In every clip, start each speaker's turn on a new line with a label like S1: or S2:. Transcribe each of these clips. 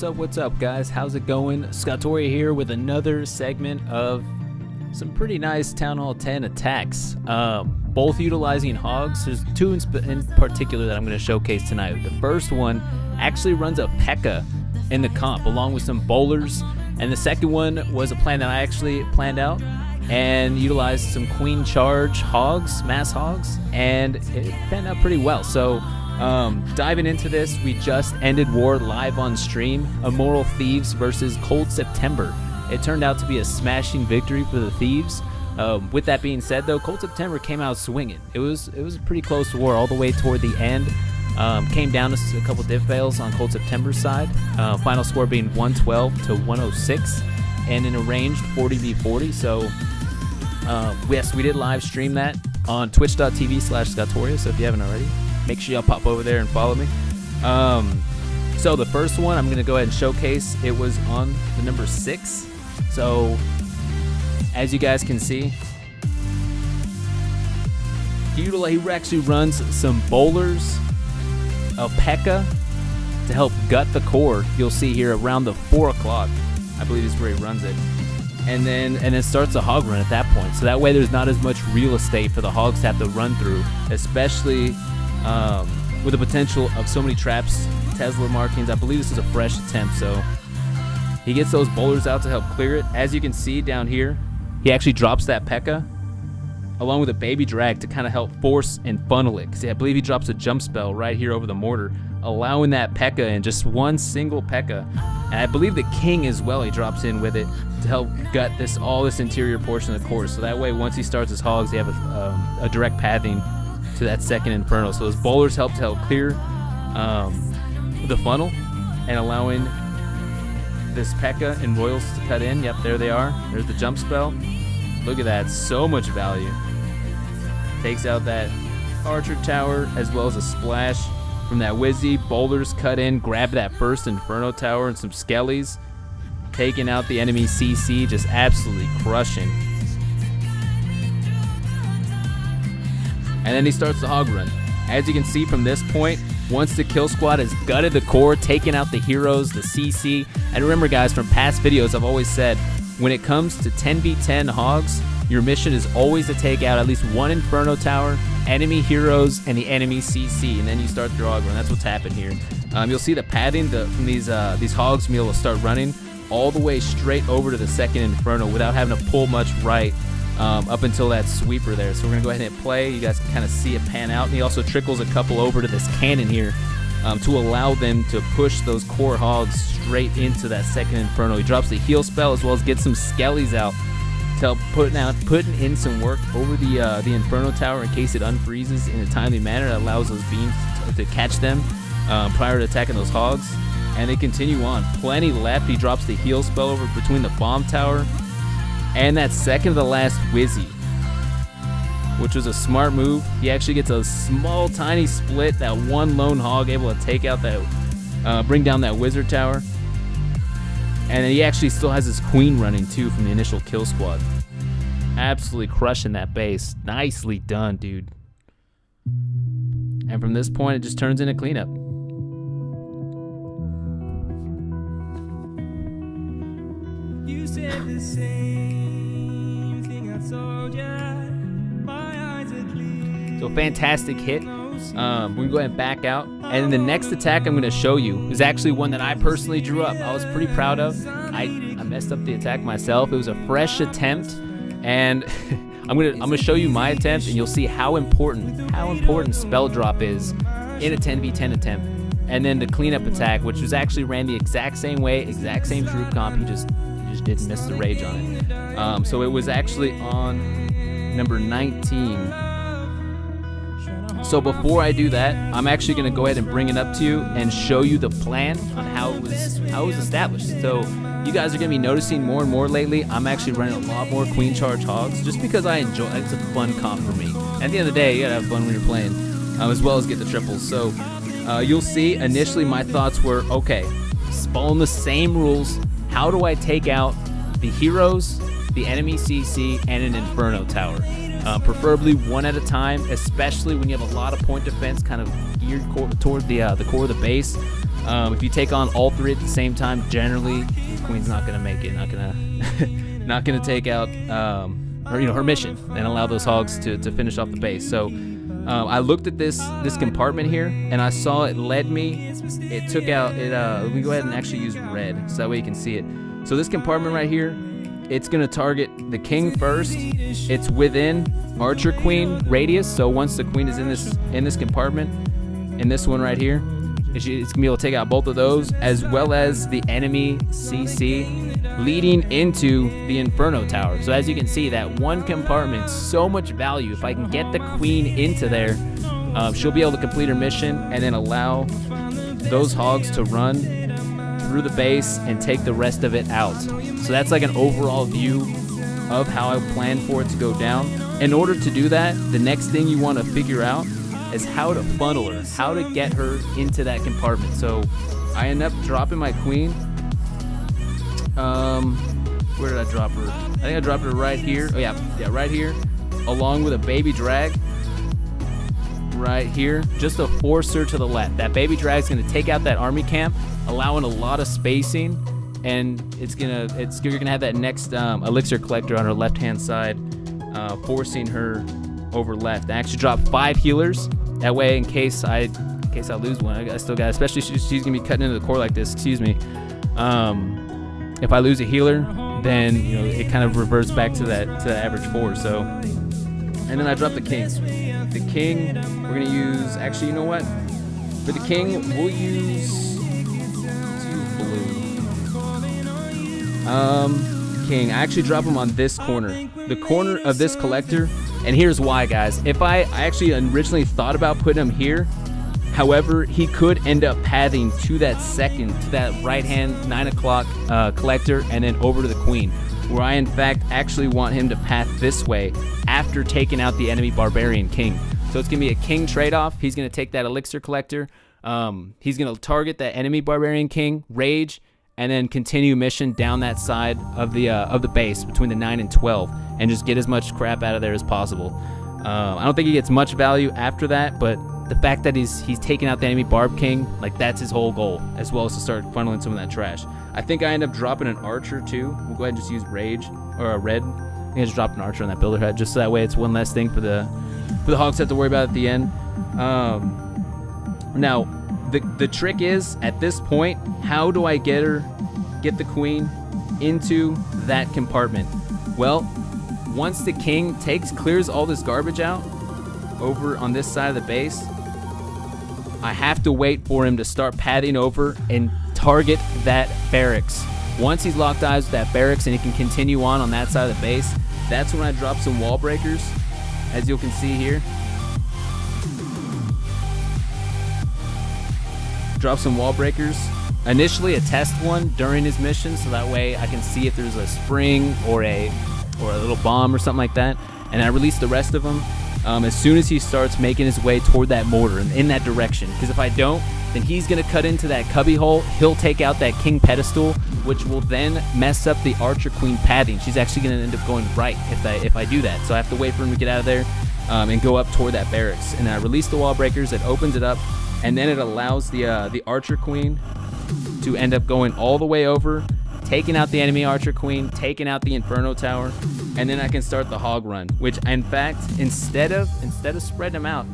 S1: What's up, guys? How's it going? Scottoria here with another segment of some pretty nice Town Hall 10 attacks, both utilizing Hogs. There's two in particular that I'm going to showcase tonight. The first one actually runs a Pekka in the comp along with some bowlers, and the second one was a plan that I actually planned out and utilized some Queen Charge Hogs, mass Hogs, and it panned out pretty well. So diving into this, we just ended war live on stream, Immoral Thieves versus Cold September. It turned out to be a smashing victory for the Thieves. With that being said, though, Cold September came out swinging. It was a pretty close war all the way toward the end. Came down to a couple diff fails on Cold September's side. Final score being 112 to 106, and in a ranged 40v40. So yes, we did live stream that on twitch.tv/Scottoria. So if you haven't already, make sure y'all pop over there and follow me. So the first one I'm going to go ahead and showcase. It was on the number 6. So as you guys can see, he actually runs some bowlers, a Pekka to help gut the core. You'll see here around the 4 o'clock, I believe is where he runs it. And then starts a hog run at that point. So that way there's not as much real estate for the hogs to have to run through, especially with the potential of so many traps, Tesla markings. I believe this is a fresh attempt, so he gets those bowlers out to help clear it. As you can see down here, he actually drops that Pekka along with a baby drag to kind of help force and funnel it. Because I believe he drops a jump spell right here over the mortar, allowing that Pekka in, just one single Pekka. And I believe the king as well, he drops in with it to help gut all this interior portion of the core. So that way, once he starts his hogs, they have a direct pathing to that second inferno. So those bowlers help clear the funnel and allowing this Pekka and Royals to cut in. Yep, there they are. There's the jump spell. Look at that, so much value. Takes out that archer tower as well as a splash from that Wizzy. Bowlers cut in, grab that first inferno tower and some skellies, taking out the enemy CC, just absolutely crushing. And then he starts the hog run. As you can see from this point, once the kill squad has gutted the core, taken out the heroes, the CC, and remember guys, from past videos I've always said, when it comes to 10v10 hogs, your mission is always to take out at least one inferno tower, enemy heroes, and the enemy CC, and then you start your hog run. That's what's happened here. You'll see the padding from these hogs be able to start running all the way straight over to the second inferno without having to pull much right up until that sweeper there. So we're gonna go ahead and hit play. You guys can kind of see it pan out, and he also trickles a couple over to this cannon here to allow them to push those core hogs straight into that second inferno. He drops the heal spell as well as gets some skellies out to help putting in some work over the inferno tower in case it unfreezes in a timely manner that allows those beams to catch them prior to attacking those hogs. And they continue on. Plenty left. He drops the heal spell over between the bomb tower and that second to the last Wizzy, which was a smart move. He actually gets a small, tiny split, that one lone hog able to take out that, bring down that wizard tower. And he actually still has his queen running too from the initial kill squad. Absolutely crushing that base. Nicely done, dude. And from this point, it just turns into cleanup.
S2: You said the same thing I told ya. My eyes are clear.
S1: So fantastic hit. We can go ahead and back out. And then the next attack I'm going to show you is actually one that I personally drew up. I was pretty proud of. I messed up the attack myself. It was a fresh attempt, and I'm gonna show you my attempt, and you'll see how important spell drop is in a 10v10 attempt. And then the cleanup attack, which was actually ran the exact same way, exact same troop comp. He just didn't miss the rage on it. So it was actually on number 19. So before I do that, I'm actually going to go ahead and bring it up to you and show you the plan on how it was established. So you guys are going to be noticing more and more lately, I'm actually running a lot more Queen Charge Hogs just because I enjoy it. It's a fun comp for me. At the end of the day, you got to have fun when you're playing, as well as get the triples. So you'll see initially my thoughts were, okay, following the same rules, how do I take out the heroes, the enemy CC, and an Inferno Tower? Preferably one at a time, especially when you have a lot of point defense kind of geared toward the core of the base. If you take on all three at the same time, generally the queen's not gonna make it, not gonna not gonna take out her mission and allow those hogs to finish off the base. So I looked at this compartment here, and I saw it led me. It took out it. Let me go ahead and actually use red, so that way you can see it. So this compartment right here, it's gonna target the king first. It's within archer queen radius. So once the queen is in this compartment, in this one right here, it's gonna be able to take out both of those, as well as the enemy CC leading into the Inferno Tower. So as you can see, that one compartment, so much value. If I can get the queen into there, she'll be able to complete her mission and then allow those hogs to run through the base and take the rest of it out. So that's like an overall view of how I plan for it to go down. In order to do that, the next thing you want to figure out is how to funnel her, how to get her into that compartment. So I end up dropping my queen. Where did I drop her? I think I dropped her right here. Oh yeah, right here, along with a baby drag right here, just to force her to the left. That baby drag is going to take out that army camp, allowing a lot of spacing, and you're gonna have that next elixir collector on her left hand side, forcing her over left. I actually dropped 5 healers. That way, in case I lose one, I still got, especially she's gonna be cutting into the core like this. Excuse me. If I lose a healer, then it kind of reverts back to that average 4. So, and then I dropped the king. The king, we're gonna use. Actually, you know what? For the king, we'll use blue. King. I actually drop him on this corner, the corner of this collector. And here's why, guys. If I actually originally thought about putting him here, however, he could end up pathing to that right hand 9 o'clock collector and then over to the queen, where I in fact actually want him to path this way after taking out the enemy barbarian king. So it's gonna be a king trade-off. He's gonna take that elixir collector. He's gonna target that enemy barbarian king, rage, and then continue mission down that side of the base between the 9 and 12, and just get as much crap out of there as possible. I don't think he gets much value after that, but the fact that he's taking out the enemy Barb King, like that's his whole goal, as well as to start funneling some of that trash. I think I end up dropping an archer too. We'll go ahead and just use rage or a red. I think I just dropped an archer on that builder head, just so that way it's one less thing for the hogs to have to worry about at the end. Now the trick is, at this point, how do I get the queen into that compartment? Well, once the king clears all this garbage out over on this side of the base, I have to wait for him to start padding over and target that barracks. Once he's locked eyes with that barracks and he can continue on that side of the base, that's when I drop some wall breakers, as you can see here. Drop some wall breakers. Initially a test one during his mission, so that way I can see if there's a spring or a little bomb or something like that, and I release the rest of them as soon as he starts making his way toward that mortar and in that direction. Because if I don't, then he's gonna cut into that cubby hole. He'll take out that king pedestal, which will then mess up the archer queen pathing. She's actually gonna end up going right if I do that. So I have to wait for him to get out of there and go up toward that barracks. And I release the wall breakers. It opens it up, and then it allows the archer queen to end up going all the way over, taking out the enemy archer queen, taking out the inferno tower, and then I can start the hog run, which in fact, instead of spreading them out,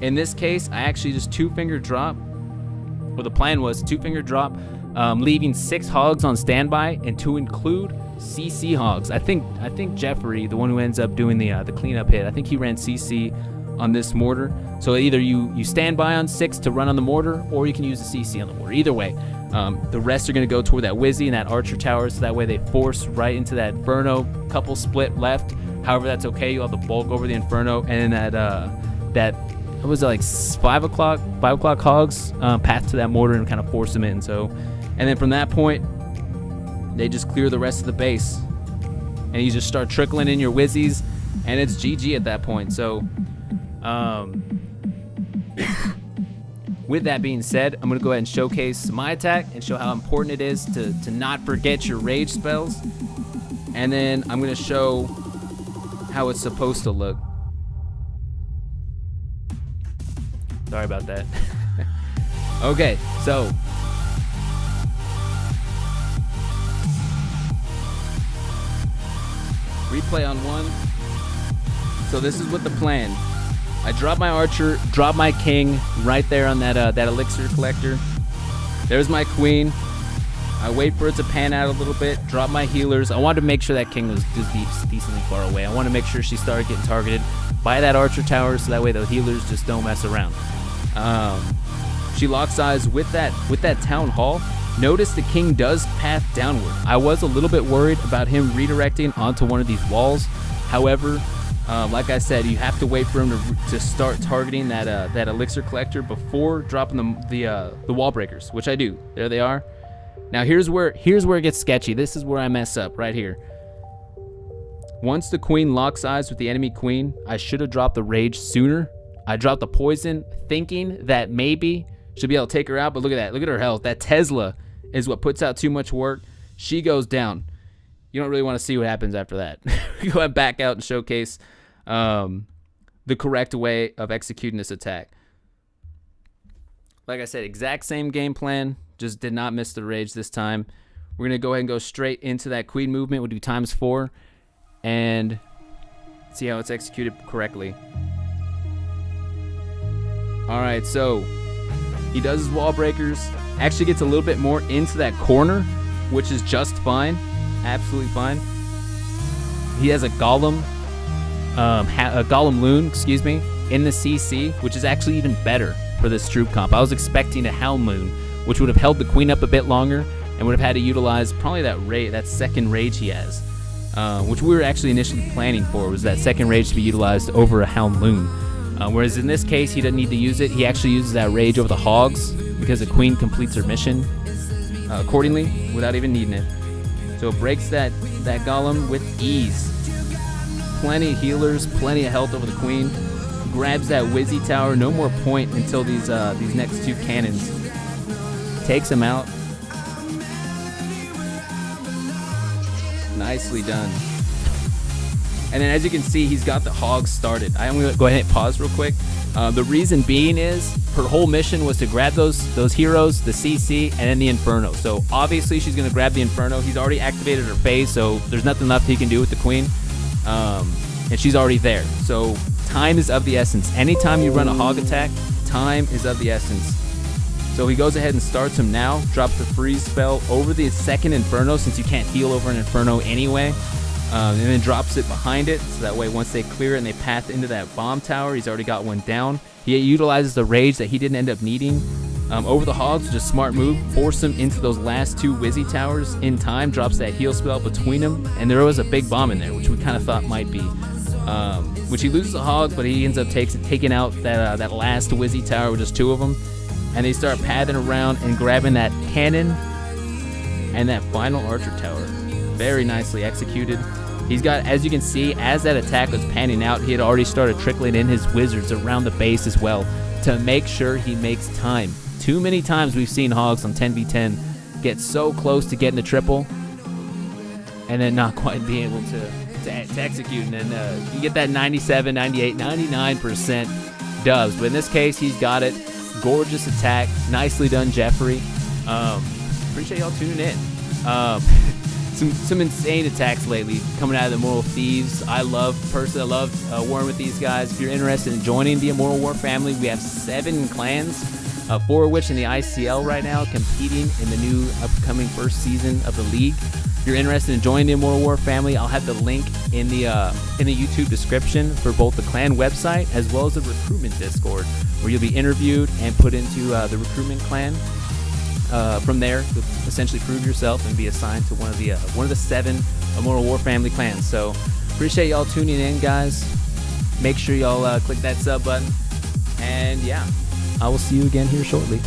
S1: in this case I actually just 2-finger drop. Well, the plan was 2-finger drop, leaving 6 hogs on standby, and to include CC hogs. I think Jeffrey, the one who ends up doing the cleanup hit, I think he ran CC on this mortar. So either you stand by on 6 to run on the mortar, or you can use the CC on the mortar. Either way, the rest are going to go toward that Wizzy and that archer tower, so that way they force right into that Inferno. Couple split left. However, that's okay. You'll have the bulk over the Inferno, and then that what was it, like 5 o'clock hogs path to that mortar and kind of force them in. So, and then from that point, they just clear the rest of the base, and you just start trickling in your Wizzies, and it's GG at that point. So, with that being said, I'm going to go ahead and showcase my attack and show how important it is to not forget your rage spells. And then I'm going to show how it's supposed to look. Sorry about that. Okay, so Replay on 1. So this is what the plan. I drop my archer, drop my king right there on that elixir collector. There's my queen. I wait for it to pan out a little bit, drop my healers. I wanted to make sure that king was just decently far away. I want to make sure she started getting targeted by that archer tower, so that way the healers just don't mess around. She locks eyes with that town hall. Notice the king does path downward. I was a little bit worried about him redirecting onto one of these walls. However, like I said, you have to wait for him to start targeting that elixir collector before dropping the wall breakers, which I do. There they are. Now here's where it gets sketchy. This is where I mess up right here. Once the queen locks eyes with the enemy queen, I should have dropped the rage sooner. I dropped the poison thinking that maybe should be able to take her out, but look at that. Look at her health. That Tesla is what puts out too much work. She goes down. You don't really want to see what happens after that. Go ahead, back out and showcase the correct way of executing this attack. Like I said, exact same game plan. Just did not miss the rage this time. We're going to go ahead and go straight into that queen movement. We'll do ×4 and see how it's executed correctly. All right, so he does his wall breakers. Actually gets a little bit more into that corner, which is just fine. Absolutely fine. He has a golem loon, in the CC, which is actually even better for this troop comp. I was expecting a Helm Loon, which would have held the queen up a bit longer and would have had to utilize probably that second rage he has, which we were actually initially planning for, was that second rage to be utilized over a Helm Loon. Whereas in this case, he doesn't need to use it. He actually uses that rage over the Hogs because the queen completes her mission accordingly without even needing it. So it breaks that golem with ease. Plenty of healers, plenty of health over the queen. Grabs that Wizzy tower, no more point until these next two cannons. Takes him out. Nicely done. And then as you can see, he's got the Hogs started. I'm going to go ahead and pause real quick. The reason being is her whole mission was to grab those heroes, the CC, and then the Inferno. So obviously she's going to grab the Inferno. He's already activated her phase, so there's nothing left he can do with the queen. And she's already there. So time is of the essence. Anytime you run a Hog attack, time is of the essence. So he goes ahead and starts him now, drops the freeze spell over the second Inferno, since you can't heal over an Inferno anyway, and then drops it behind it, so that way once they clear it and they path into that bomb tower, he's already got one down. He utilizes the rage that he didn't end up needing over the Hogs, just smart move, force him into those last two Wizzy towers in time, drops that heal spell between them, and there was a big bomb in there, which we kind of thought might be. Which he loses the Hog, but he ends up taking out that last Wizzy tower with just two of them. And they start pathing around and grabbing that cannon and that final archer tower. Very nicely executed. He's got, as you can see, as that attack was panning out, he had already started trickling in his wizards around the base as well to make sure he makes time. Too many times we've seen Hogs on 10v10 get so close to getting the triple and then not quite being able to execute. And then you get that 97, 98, 99% dubs. But in this case, he's got it. Gorgeous attack. Nicely done, Jeffrey. Appreciate y'all tuning in. Some insane attacks lately coming out of the Immoral Thieves. I love warring with these guys. If you're interested in joining the Immoral War family, we have 7 clans, 4 of which in the ICL right now, competing in the new upcoming first season of the league. If you're interested in joining the Immoral War family, I'll have the link in the YouTube description for both the clan website as well as the recruitment Discord, where you'll be interviewed and put into the recruitment clan. From there, you'll essentially prove yourself and be assigned to one of the 7 Immoral War family clans. So appreciate y'all tuning in, guys. Make sure y'all click that sub button, and yeah, I will see you again here shortly.